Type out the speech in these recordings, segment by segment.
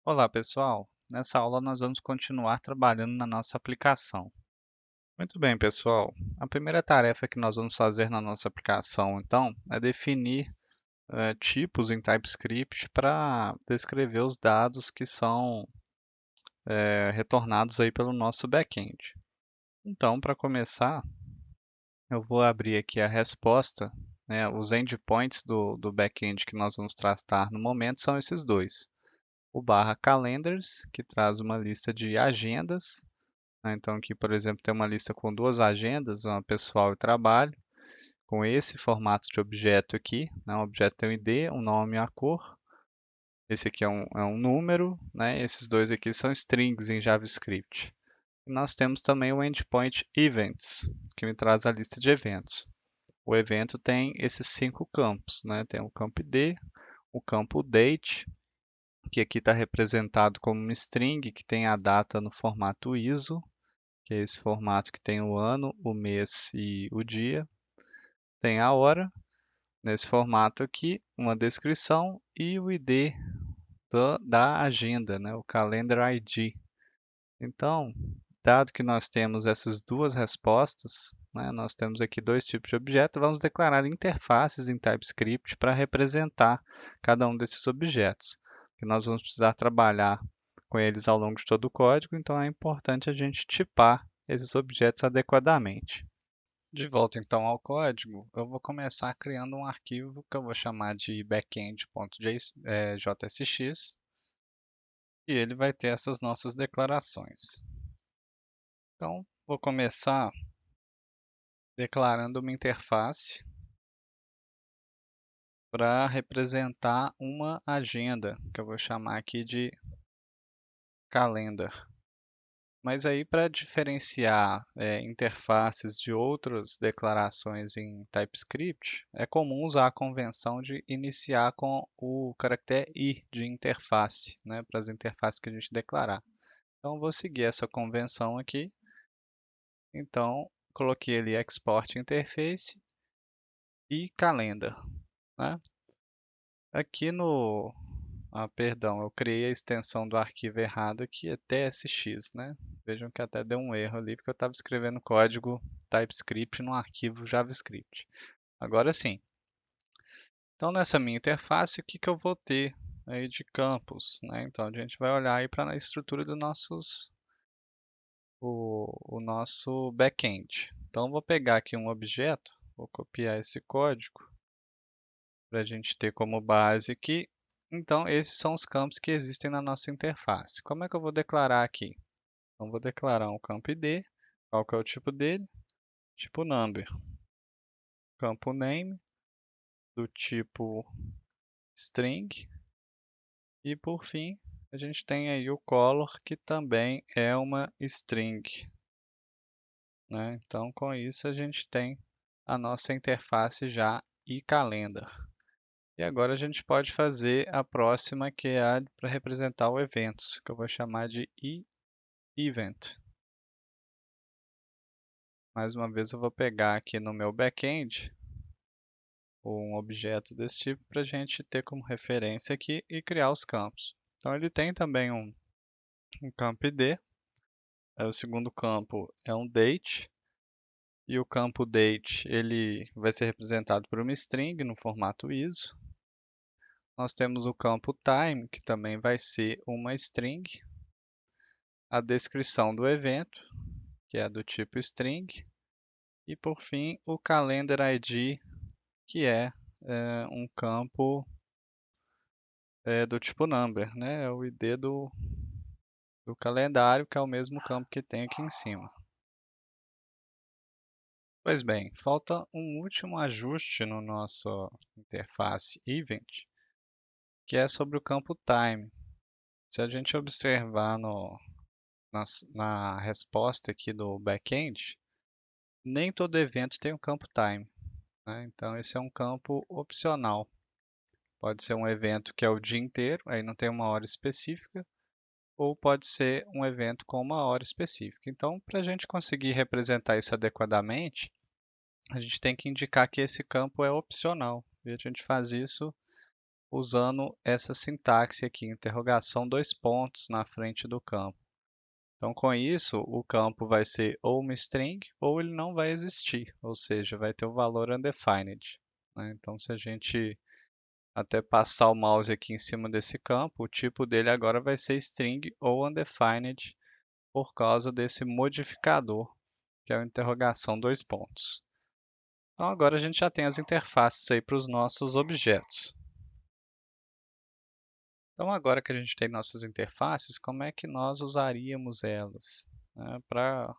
Olá, pessoal. Nessa aula nós vamos continuar trabalhando na nossa aplicação. Muito bem, pessoal. A primeira tarefa que nós vamos fazer na nossa aplicação, então, é definir tipos em TypeScript para descrever os dados que são retornados aí pelo nosso back-end. Então, para começar, eu vou abrir aqui a resposta, né? Os endpoints do back-end que nós vamos tratar no momento são esses dois. O barra calendars, que traz uma lista de agendas, né? Então aqui, por exemplo, tem uma lista com duas agendas, uma pessoal e trabalho, com esse formato de objeto aqui, né? O objeto tem um ID, um nome e a cor. Esse aqui é um número, né? Esses dois aqui são strings em JavaScript. E nós temos também o endpoint events, que me traz a lista de eventos. O evento tem esses 5 campos, né? Tem o campo ID, o campo date, que aqui está representado como uma string que tem a data no formato ISO, que é esse formato que tem o ano, o mês e o dia. Tem a hora, nesse formato aqui, uma descrição e o ID da agenda, né? O Calendar ID. Então, dado que nós temos essas duas respostas, né? Nós temos aqui dois tipos de objeto, vamos declarar interfaces em TypeScript para representar cada um desses objetos, que nós vamos precisar trabalhar com eles ao longo de todo o código, então é importante a gente tipar esses objetos adequadamente. De volta então ao código, eu vou começar criando um arquivo que eu vou chamar de backend.jsx e ele vai ter essas nossas declarações. Então, vou começar declarando uma interface para representar uma agenda, que eu vou chamar aqui de calendar. Mas aí, para diferenciar interfaces de outras declarações em TypeScript, é comum usar a convenção de iniciar com o caractere I de interface, né, para as interfaces que a gente declarar. Então, vou seguir essa convenção aqui. Então, coloquei ali Export Interface e Calendar, né? Aqui no... perdão, eu criei a extensão do arquivo errado aqui, é TSX, né? Vejam que até deu um erro ali, porque eu estava escrevendo código TypeScript no arquivo JavaScript. Agora sim. Então, nessa minha interface, o que eu vou ter aí de campos, né? Então, a gente vai olhar aí para a estrutura do o nosso back-end. Então, vou pegar aqui um objeto, vou copiar esse código para a gente ter como base aqui. Então, esses são os campos que existem na nossa interface. Como é que eu vou declarar aqui? Então, vou declarar um campo ID. Qual que é o tipo dele? Tipo number. Campo name, do tipo string. E, por fim, a gente tem aí o color, que também é uma string, né? Então, com isso, a gente tem a nossa interface já e calendar. E agora a gente pode fazer a próxima, que é a para representar o eventos, que eu vou chamar de event. Mais uma vez eu vou pegar aqui no meu back-end um objeto desse tipo para a gente ter como referência aqui e criar os campos. Então ele tem também um campo ID, o segundo campo é um date, e o campo date ele vai ser representado por uma string no formato ISO. Nós temos o campo time, que também vai ser uma string, a descrição do evento, que é do tipo string, e por fim o calendar ID, que é um campo do tipo number, né? É o ID do calendário, que é o mesmo campo que tem aqui em cima. Pois bem, falta um último ajuste no nosso interface event, que é sobre o campo time. Se a gente observar na resposta aqui do backend, nem todo evento tem o campo time, né? Então esse é um campo opcional. Pode ser um evento que é o dia inteiro, aí não tem uma hora específica, ou pode ser um evento com uma hora específica. Então, para a gente conseguir representar isso adequadamente, a gente tem que indicar que esse campo é opcional. E a gente faz isso usando essa sintaxe aqui, interrogação, dois pontos na frente do campo. Então, com isso, o campo vai ser ou uma string ou ele não vai existir, ou seja, vai ter o valor undefined, né? Então, se a gente até passar o mouse aqui em cima desse campo, o tipo dele agora vai ser string ou undefined por causa desse modificador, que é a interrogação dois pontos. Então, agora a gente já tem as interfaces aí para os nossos objetos. Então, agora que a gente tem nossas interfaces, como é que nós usaríamos elas, né? Para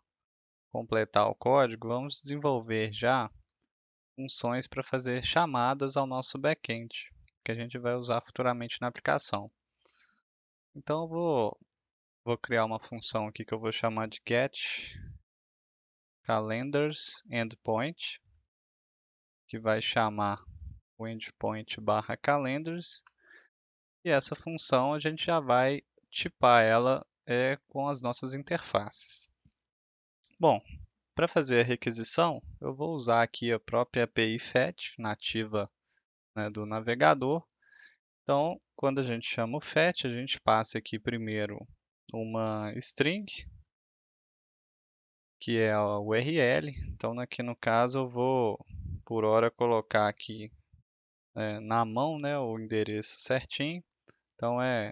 completar o código, vamos desenvolver já funções para fazer chamadas ao nosso back-end, que a gente vai usar futuramente na aplicação. Então, eu vou criar uma função aqui que eu vou chamar de getCalendarsEndpoint, que vai chamar o endpoint barra calendars, e essa função a gente já vai tipar ela com as nossas interfaces. Bom, para fazer a requisição, eu vou usar aqui a própria API FET nativa, né, do navegador. Então, quando a gente chama o FET, a gente passa aqui primeiro uma string, que é a URL. Então, aqui no caso, eu vou, por hora, colocar aqui na mão, né, o endereço certinho. Então, é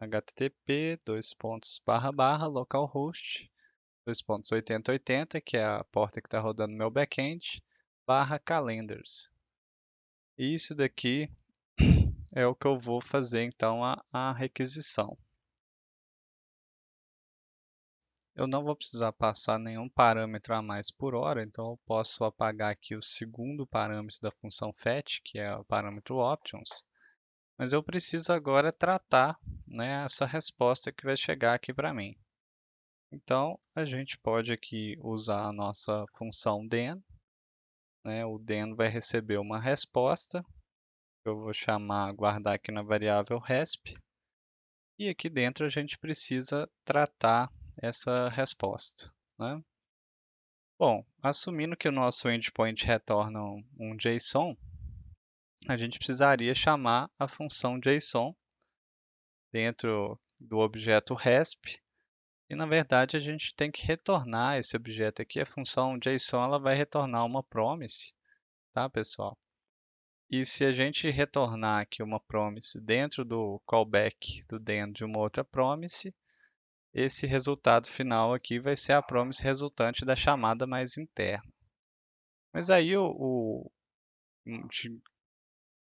http localhost 8080, que é a porta que está rodando no meu back-end, /calendars. E isso daqui é o que eu vou fazer então a requisição. Eu não vou precisar passar nenhum parâmetro a mais por hora, então eu posso apagar aqui o segundo parâmetro da função fetch, que é o parâmetro options, mas eu preciso agora tratar, né, essa resposta que vai chegar aqui para mim. Então, a gente pode aqui usar a nossa função den, né, o den vai receber uma resposta, que eu vou guardar aqui na variável resp, e aqui dentro a gente precisa tratar essa resposta, né? Bom, assumindo que o nosso endpoint retorna um JSON, a gente precisaria chamar a função JSON dentro do objeto resp, e na verdade a gente tem que retornar esse objeto aqui. A função JSON ela vai retornar uma promise, tá, pessoal? E se a gente retornar aqui uma promise dentro do callback do den de uma outra promise, esse resultado final aqui vai ser a promise resultante da chamada mais interna. Mas aí o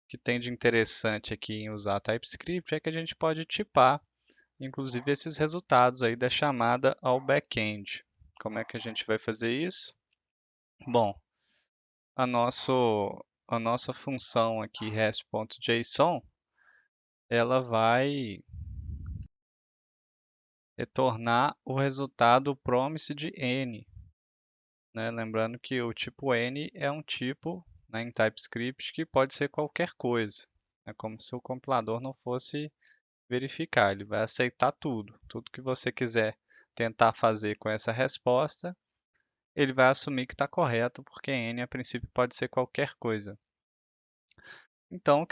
que tem de interessante aqui em usar TypeScript é que a gente pode tipar, inclusive, esses resultados aí da chamada ao back-end. Como é que a gente vai fazer isso? Bom, a nossa função aqui, resp.json, ela vai retornar o resultado promise de n, né? Lembrando que o tipo n é um tipo, né, em TypeScript que pode ser qualquer coisa. É como se o compilador não fosse verificar, ele vai aceitar tudo. Tudo que você quiser tentar fazer com essa resposta, ele vai assumir que está correto, porque n a princípio pode ser qualquer coisa. Então,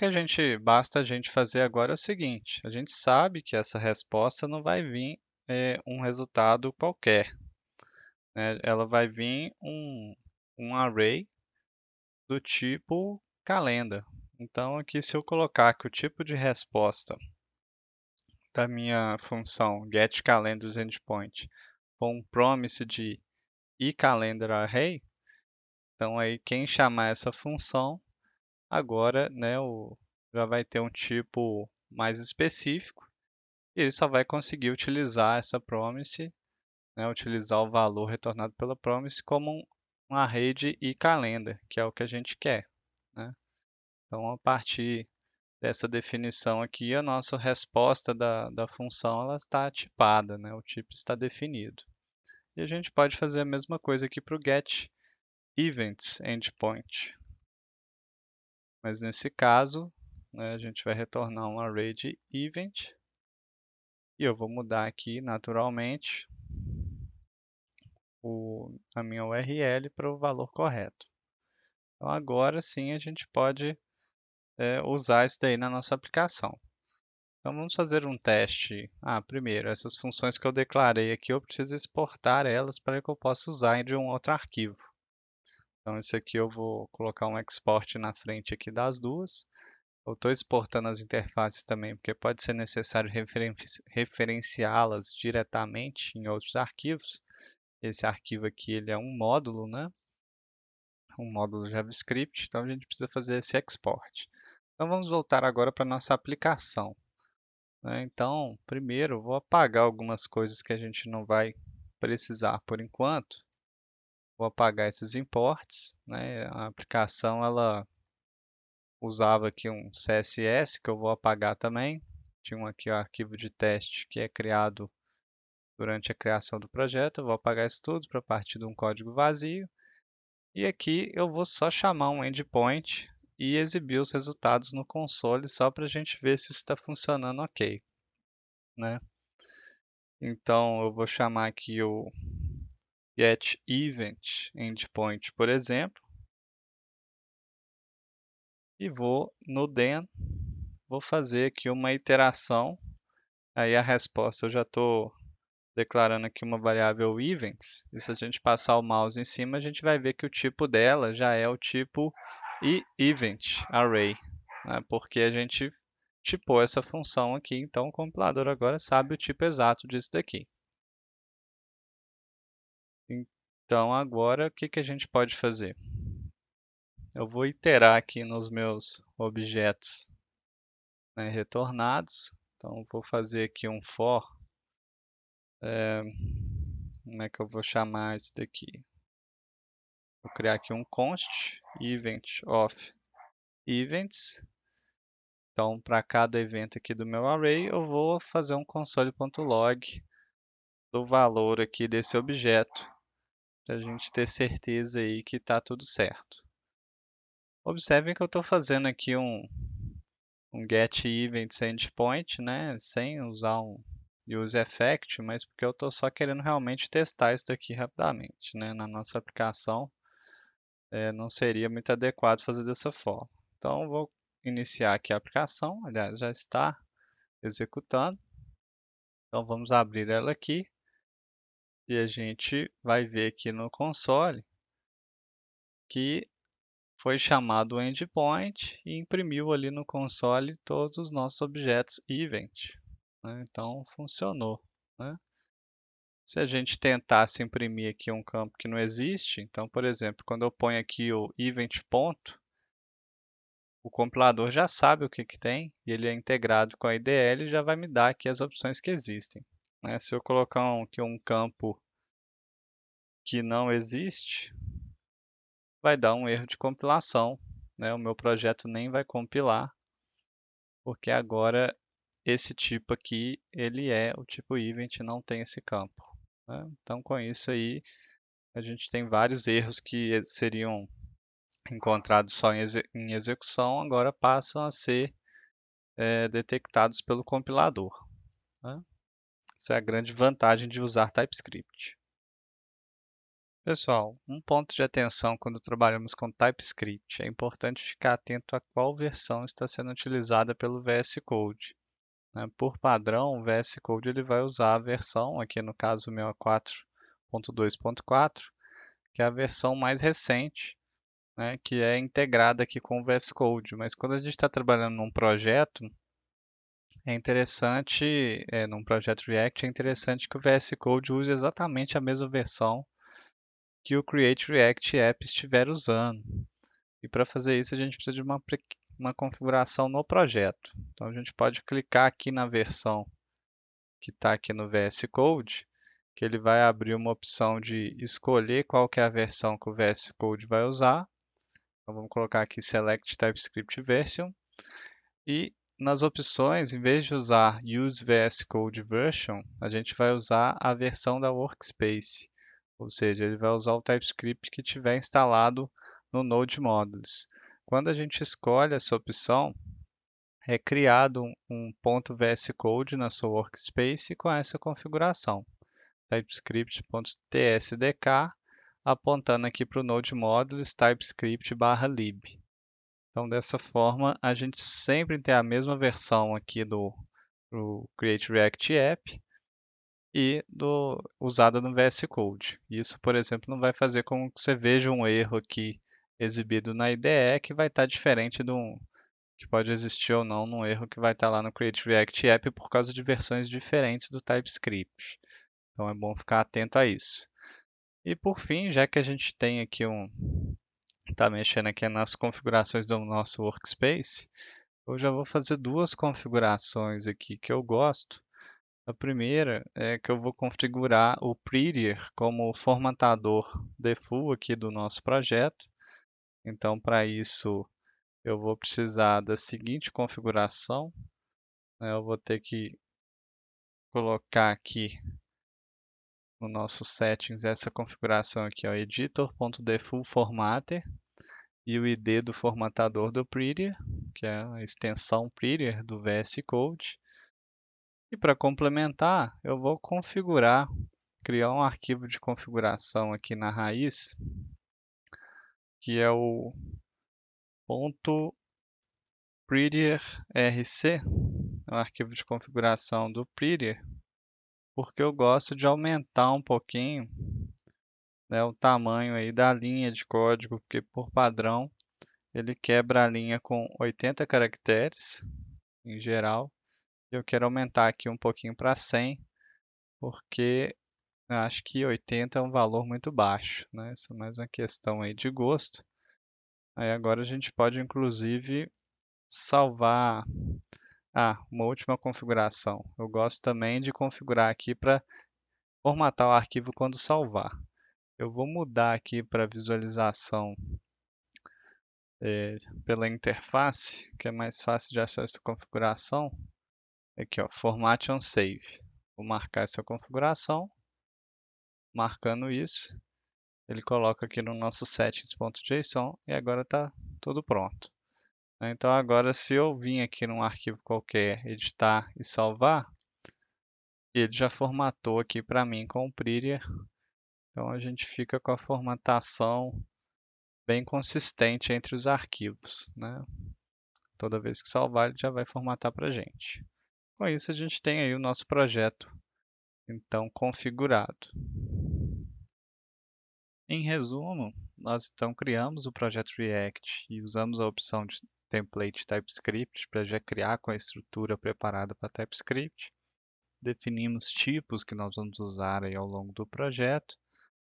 basta a gente fazer agora é o seguinte: a gente sabe que essa resposta não vai vir um resultado qualquer, né? Ela vai vir um array do tipo calendar. Então, aqui, se eu colocar que o tipo de resposta da minha função getCalendarsEndpoint for um promise de iCalendarArray, então aí quem chamar essa função agora, né, já vai ter um tipo mais específico e ele só vai conseguir utilizar essa promise, né, utilizar o valor retornado pela promise como um array de iCalendar, que é o que a gente quer, né? Então, a partir dessa definição aqui, a nossa resposta da função ela está tipada, né? O tipo está definido. E a gente pode fazer a mesma coisa aqui para o getEventsEndpoint. Mas nesse caso, né, a gente vai retornar um array de event. E eu vou mudar aqui naturalmente a minha URL para o valor correto. Então agora sim a gente pode usar isso daí na nossa aplicação. Então vamos fazer um teste. Primeiro, essas funções que eu declarei aqui, eu preciso exportar elas para que eu possa usar de um outro arquivo. Então isso aqui eu vou colocar um export na frente aqui das duas. Eu estou exportando as interfaces também, porque pode ser necessário referenciá-las diretamente em outros arquivos. Esse arquivo aqui ele é um módulo, né? Um módulo JavaScript, então a gente precisa fazer esse export. Então vamos voltar agora para a nossa aplicação, né? Então, primeiro, vou apagar algumas coisas que a gente não vai precisar por enquanto. Vou apagar esses imports, né? A aplicação ela usava aqui um CSS que eu vou apagar também. Tinha aqui o arquivo de teste que é criado durante a criação do projeto. Eu vou apagar isso tudo para partir de um código vazio. E aqui eu vou só chamar um endpoint e exibir os resultados no console só para a gente ver se está funcionando ok, né? Então eu vou chamar aqui o getEvent por exemplo, e vou no then, vou fazer aqui uma iteração. Aí a resposta eu já estou declarando aqui uma variável events, e se a gente passar o mouse em cima, a gente vai ver que o tipo dela já é o tipo event array, né? Porque a gente tipou essa função aqui, então o compilador agora sabe o tipo exato disso daqui. Então agora o que que a gente pode fazer? Eu vou iterar aqui nos meus objetos, né, retornados. Então vou fazer aqui um for. Como é que eu vou chamar isso daqui? Vou criar aqui um const event of events. Então, para cada evento aqui do meu array, eu vou fazer um console.log do valor aqui desse objeto, para a gente ter certeza aí que está tudo certo. Observem que eu estou fazendo aqui um getEvents endpoint, né, sem usar um useEffect, mas porque eu estou só querendo realmente testar isso daqui rapidamente, né, na nossa aplicação. Não seria muito adequado fazer dessa forma. Então, vou iniciar aqui a aplicação, aliás, já está executando. Então, vamos abrir ela aqui e a gente vai ver aqui no console que foi chamado o endpoint e imprimiu ali no console todos os nossos objetos event, né? Então, funcionou, né? Se a gente tentasse imprimir aqui um campo que não existe, então, por exemplo, quando eu ponho aqui o event ponto, o compilador já sabe o que que tem e ele é integrado com a IDL e já vai me dar aqui as opções que existem, né? Se eu colocar aqui um campo que não existe, vai dar um erro de compilação, né? O meu projeto nem vai compilar, porque agora esse tipo aqui, ele é o tipo event, não tem esse campo, né? Então, com isso aí, a gente tem vários erros que seriam encontrados só em execução, agora passam a ser detectados pelo compilador, né? Essa é a grande vantagem de usar TypeScript. Pessoal, um ponto de atenção quando trabalhamos com TypeScript é importante ficar atento a qual versão está sendo utilizada pelo VS Code, né? Por padrão, o VS Code ele vai usar a versão, aqui no caso o meu é 4.2.4, que é a versão mais recente, né, que é integrada aqui com o VS Code. Mas quando a gente está trabalhando num projeto, é interessante, num projeto React, é interessante que o VS Code use exatamente a mesma versão que o Create React App estiver usando. E para fazer isso, a gente precisa de uma configuração no projeto. Então, a gente pode clicar aqui na versão que está aqui no VS Code, que ele vai abrir uma opção de escolher qual que é a versão que o VS Code vai usar. Então, vamos colocar aqui Select TypeScript Version. E nas opções, em vez de usar Use VS Code Version, a gente vai usar a versão da Workspace. Ou seja, ele vai usar o TypeScript que tiver instalado no Node Modules. Quando a gente escolhe essa opção, é criado um .vs Code na sua Workspace com essa configuração. TypeScript.tsdk, apontando aqui para o Node Modules TypeScript/lib. Então, dessa forma, a gente sempre tem a mesma versão aqui do Create React App e usada no VS Code. Isso, por exemplo, não vai fazer com que você veja um erro aqui exibido na IDE que vai estar diferente que pode existir ou não num erro que vai estar lá no Create React App por causa de versões diferentes do TypeScript. Então é bom ficar atento a isso. E por fim, já que a gente tem aqui está mexendo aqui nas configurações do nosso workspace, eu já vou fazer duas configurações aqui que eu gosto. A primeira é que eu vou configurar o Prettier como formatador default aqui do nosso projeto. Então, para isso, eu vou precisar da seguinte configuração. Eu vou ter que colocar aqui no nosso settings essa configuração aqui, ó, editor.defaultFormatter e o ID do formatador do Prettier, que é a extensão Prettier do VS Code. E para complementar, eu vou criar um arquivo de configuração aqui na raiz, que é o .prettierrc, é um arquivo de configuração do Prettier, porque eu gosto de aumentar um pouquinho, né, o tamanho aí da linha de código, porque por padrão ele quebra a linha com 80 caracteres em geral. Eu quero aumentar aqui um pouquinho para 100, porque eu acho que 80 é um valor muito baixo, né? Isso é mais uma questão aí de gosto. Aí agora a gente pode inclusive salvar. Uma última configuração. Eu gosto também de configurar aqui para formatar o arquivo quando salvar. Eu vou mudar aqui para visualização pela interface, que é mais fácil de achar essa configuração. Aqui, ó, Format on Save. Vou marcar essa configuração. Marcando isso, ele coloca aqui no nosso settings.json e agora está tudo pronto. Então agora se eu vir aqui num arquivo qualquer, editar e salvar, ele já formatou aqui para mim com o Prettier. Então a gente fica com a formatação bem consistente entre os arquivos, né? Toda vez que salvar, ele já vai formatar para a gente. Com isso a gente tem aí o nosso projeto então configurado. Em resumo, nós então criamos o projeto React e usamos a opção de template TypeScript para já criar com a estrutura preparada para TypeScript. Definimos tipos que nós vamos usar aí ao longo do projeto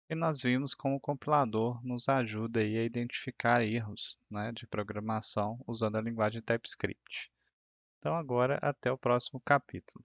e nós vimos como o compilador nos ajuda aí a identificar erros, né, de programação usando a linguagem TypeScript. Então agora até o próximo capítulo.